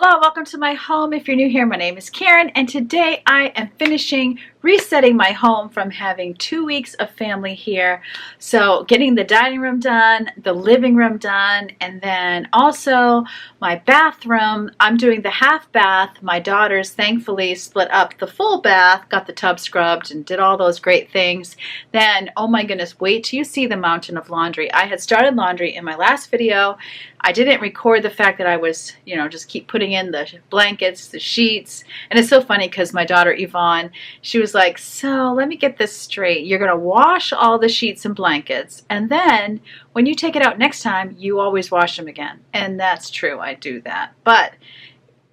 Hello, welcome to my home. If you're new here, my name is Karen, and today I am finishing resetting my home from having 2 weeks of family here. So getting the dining room done, the living room done, and then also my bathroom. I'm doing the half bath. My daughters thankfully split up the full bath, got the tub scrubbed, and did all those great things. Then, oh my goodness, wait till you see the mountain of laundry. I had started laundry in my last video. I didn't record the fact that I was, just keep putting in the blankets, the sheets. And it's so funny because my daughter Yvonne, she was like, so let me get this straight. You're going to wash all the sheets and blankets. And then when you take it out next time, you always wash them again. And that's true. I do that. But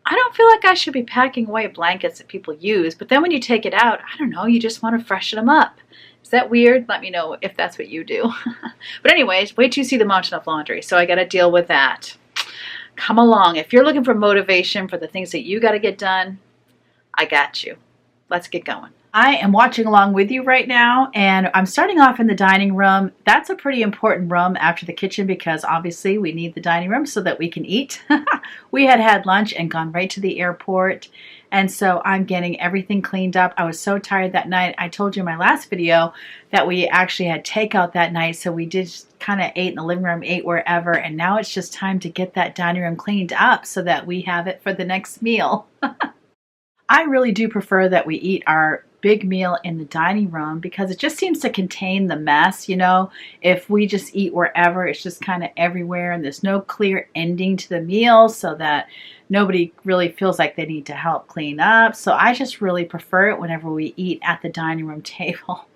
I don't feel like I should be packing away blankets that people use. But then when you take it out, I don't know, you just want to freshen them up. Is that weird? Let me know if that's what you do. But anyways, wait till you see the mountain of laundry. So I got to deal with that. Come along. If you're looking for motivation for the things that you got to get done, I got you. Let's get going. I am watching along with you right now, and I'm starting off in the dining room. That's a pretty important room after the kitchen because obviously we need the dining room so that we can eat. We had lunch and gone right to the airport, and so I'm getting everything cleaned up. I was so tired that night. I told you in my last video that we actually had takeout that night, so we did kind of ate in the living room, ate wherever, and now it's just time to get that dining room cleaned up so that we have it for the next meal. I really do prefer that we eat our big meal in the dining room because it just seems to contain the mess. If we just eat wherever, it's just kind of everywhere and there's no clear ending to the meal so that nobody really feels like they need to help clean up. So I just really prefer it whenever we eat at the dining room table.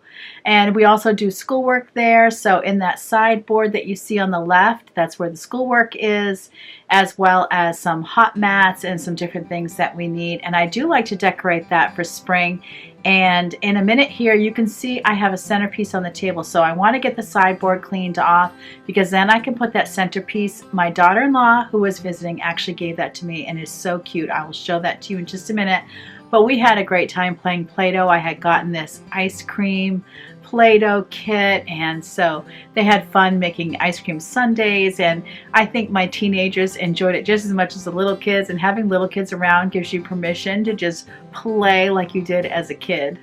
And we also do schoolwork there. So in that sideboard that you see on the left, that's where the schoolwork is, as well as some hot mats and some different things that we need. And I do like to decorate that for spring. And in a minute here, you can see I have a centerpiece on the table. So I want to get the sideboard cleaned off because then I can put that centerpiece. My daughter-in-law who was visiting actually gave that to me and it's so cute. I will show that to you in just a minute. But we had a great time playing Play-Doh. I had gotten this ice cream Play-Doh kit, and so they had fun making ice cream sundaes, and I think my teenagers enjoyed it just as much as the little kids, and having little kids around gives you permission to just play like you did as a kid.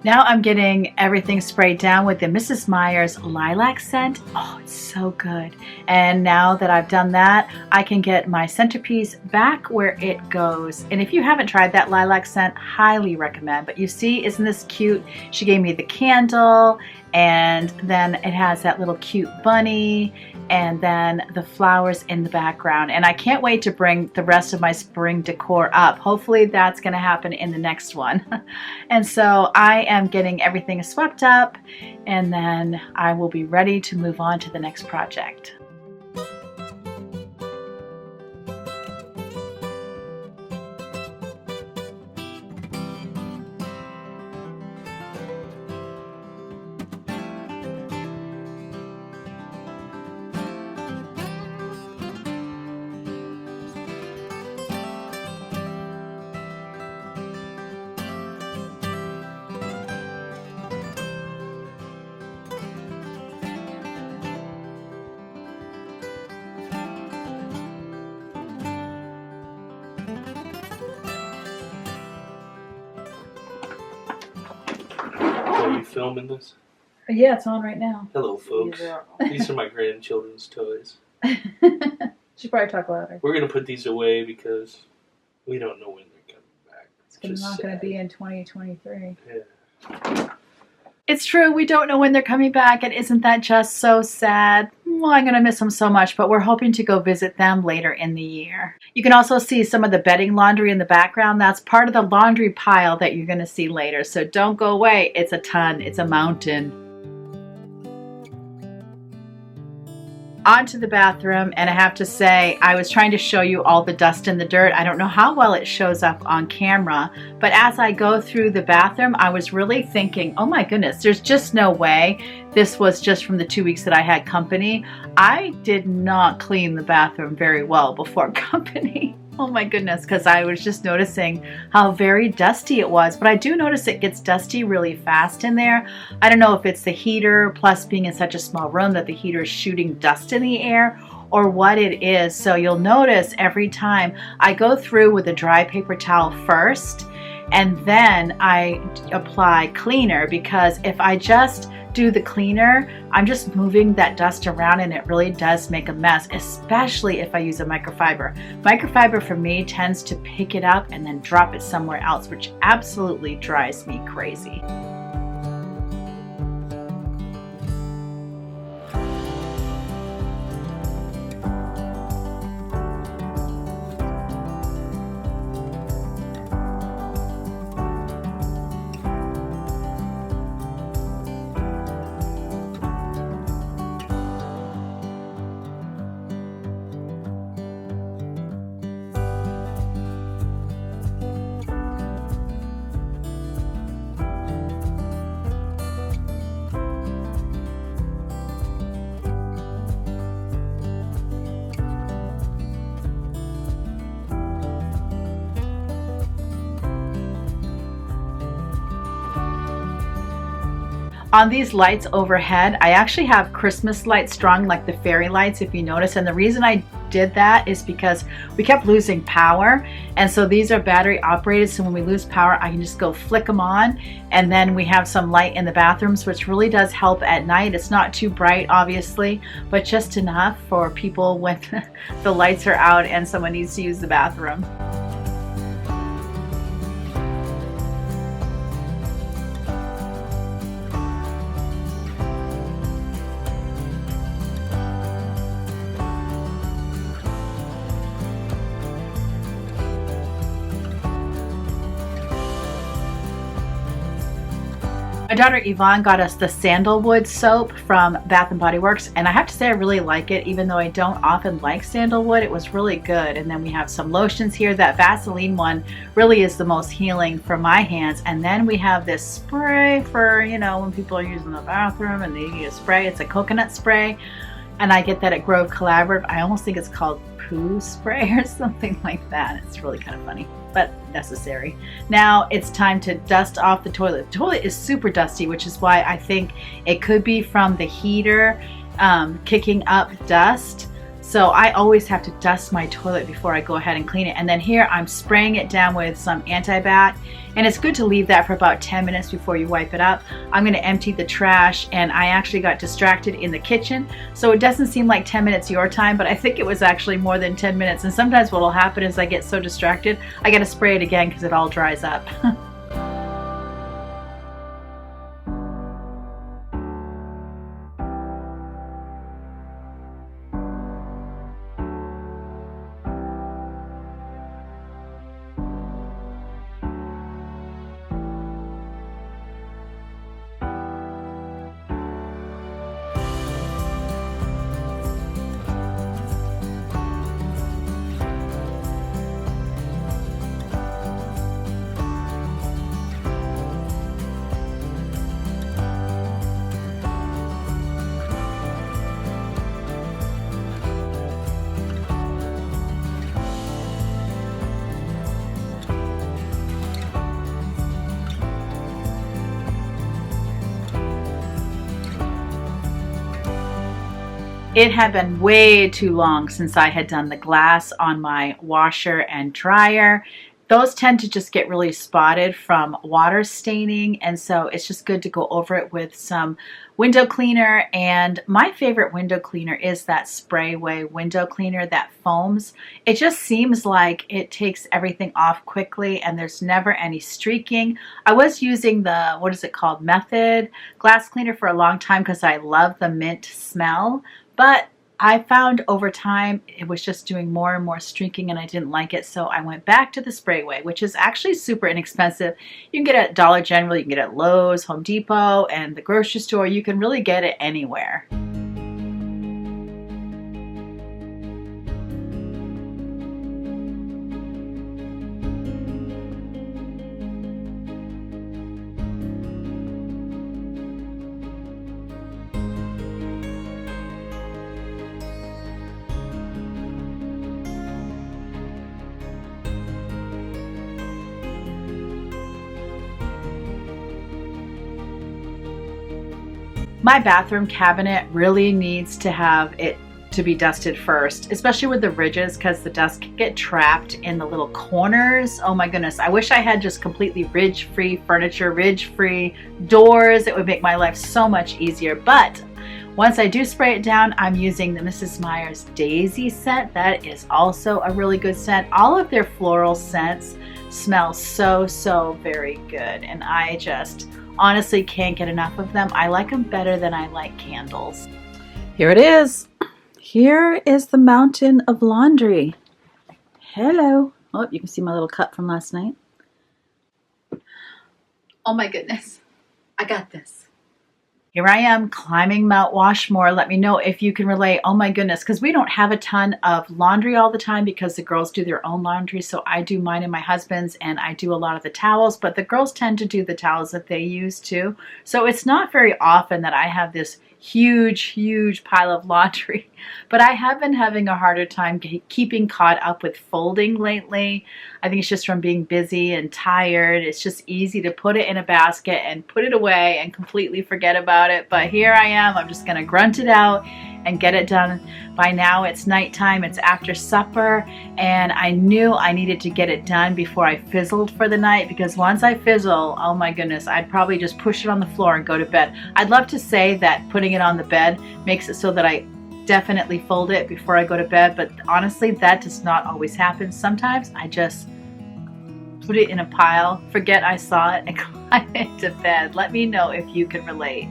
Now I'm getting everything sprayed down with the Mrs. Meyer's lilac scent. Oh, it's so good. And now that I've done that, I can get my centerpiece back where it goes. And if you haven't tried that lilac scent, highly recommend. But you see, isn't this cute? She gave me the candle, and then it has that little cute bunny, and then the flowers in the background. And I can't wait to bring the rest of my spring decor up. Hopefully that's going to happen in the next one. And so I am getting everything swept up, and then I will be ready to move on to the next project. Are you filming this? Yeah, it's on right now. Hello, folks. These are my grandchildren's toys. Should probably talk louder. We're going to put these away because we don't know when they're coming back. It's not going to be in 2023. Yeah. It's true, we don't know when they're coming back, and isn't that just so sad? Well, I'm going to miss them so much, but we're hoping to go visit them later in the year. You can also see some of the bedding laundry in the background. That's part of the laundry pile that you're going to see later, so don't go away. It's a ton. It's a mountain. Onto the bathroom, and I have to say, I was trying to show you all the dust and the dirt. I don't know how well it shows up on camera, but as I go through the bathroom, I was really thinking, oh my goodness, there's just no way this was just from the 2 weeks that I had company. I did not clean the bathroom very well before company. Oh my goodness, because I was just noticing how very dusty it was. But I do notice it gets dusty really fast in there. I don't know if it's the heater, plus being in such a small room that the heater is shooting dust in the air, or what it is. So you'll notice every time I go through with a dry paper towel first, and then I apply cleaner, because if I just do the cleaner, I'm just moving that dust around and it really does make a mess, especially if I use a microfiber. Microfiber for me tends to pick it up and then drop it somewhere else, which absolutely drives me crazy. On these lights overhead, I actually have Christmas lights strung like the fairy lights, if you notice. And the reason I did that is because we kept losing power. And so these are battery operated. So when we lose power, I can just go flick them on. And then we have some light in the bathrooms, which really does help at night. It's not too bright, obviously, but just enough for people when the lights are out and someone needs to use the bathroom. My daughter Yvonne got us the sandalwood soap from Bath & Body Works, and I have to say I really like it, even though I don't often like sandalwood. It was really good. And then we have some lotions here. That Vaseline one really is the most healing for my hands. And then we have this spray for, you know, when people are using the bathroom and they need a spray. It's a coconut spray, and I get that at Grove Collaborative. I almost think it's called poo spray or something like that. It's really kind of funny, but necessary. Now it's time to dust off the toilet. The toilet is super dusty, which is why I think it could be from the heater kicking up dust. So I always have to dust my toilet before I go ahead and clean it. And then here I'm spraying it down with some anti-bac, and it's good to leave that for about 10 minutes before you wipe it up. I'm going to empty the trash, and I actually got distracted in the kitchen, so it doesn't seem like 10 minutes your time, but I think it was actually more than 10 minutes. And sometimes what will happen is I get so distracted I got to spray it again because it all dries up. It had been way too long since I had done the glass on my washer and dryer. Those tend to just get really spotted from water staining, and so it's just good to go over it with some window cleaner. And my favorite window cleaner is that Sprayway window cleaner that foams. It just seems like it takes everything off quickly and there's never any streaking. I was using the, what is it called, Method glass cleaner for a long time because I love the mint smell, but I found over time it was just doing more and more streaking and I didn't like it, so I went back to the Sprayway, which is actually super inexpensive. You can get it at Dollar General, you can get it at Lowe's, Home Depot, and the grocery store. You can really get it anywhere. My bathroom cabinet really needs to have it to be dusted first, especially with the ridges, because the dust can get trapped in the little corners. Oh my goodness, I wish I had just completely ridge-free furniture, ridge-free doors. It would make my life so much easier. But once I do spray it down, I'm using the Mrs. Meyer's Daisy scent. That is also a really good scent. All of their floral scents smell so very good, and I just honestly can't get enough of them. I like them better than I like candles. Here it is. Here is the mountain of laundry. Hello. Oh, you can see my little cup from last night. Oh my goodness. I got this. Here I am climbing Mount Washmore. Let me know if you can relate. Oh my goodness, because we don't have a ton of laundry all the time because the girls do their own laundry. So I do mine and my husband's, and I do a lot of the towels, but the girls tend to do the towels that they use too. So it's not very often that I have this huge pile of laundry, but I have been having a harder time keeping caught up with folding lately. I think it's just from being busy and tired. It's just easy to put it in a basket and put it away and completely forget about it. But here I am. I'm just gonna grunt it out and get it done. By now it's nighttime, it's after supper, and I knew I needed to get it done before I fizzled for the night, because once I fizzle, oh my goodness, I'd probably just push it on the floor and go to bed. I'd love to say that putting it on the bed makes it so that I definitely fold it before I go to bed, but honestly that does not always happen. Sometimes I just put it in a pile, forget I saw it, and climb into bed. Let me know if you can relate.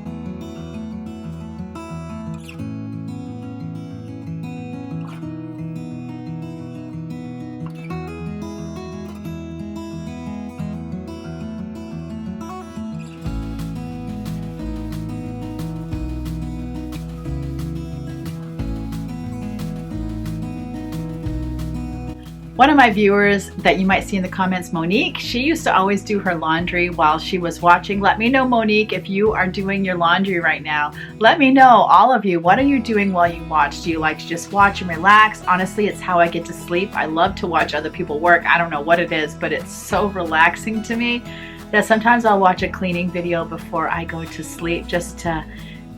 One of my viewers that you might see in the comments, Monique, she used to always do her laundry while she was watching. Let me know, Monique, if you are doing your laundry right now. Let me know, all of you, what are you doing while you watch? Do you like to just watch and relax? Honestly, it's how I get to sleep. I love to watch other people work. I don't know what it is, but it's so relaxing to me that sometimes I'll watch a cleaning video before I go to sleep just to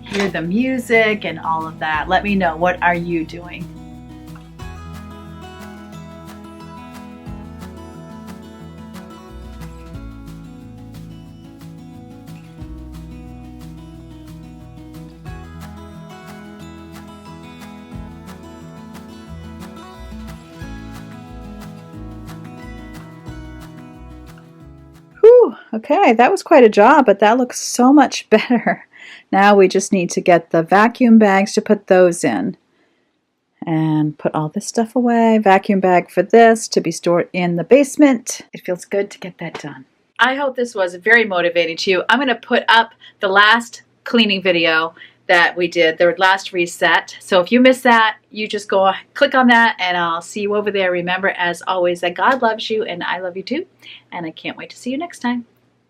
hear the music and all of that. Let me know, what are you doing? Whew, okay, that was quite a job, but that looks so much better. Now we just need to get the vacuum bags to put those in and put all this stuff away. Vacuum bag for this to be stored in the basement. It feels good to get that done. I hope this was very motivating to you. I'm going to put up the last cleaning video that we did, the last reset. So if you missed that, you just go click on that and I'll see you over there. Remember, as always, that God loves you and I love you too. And I can't wait to see you next time.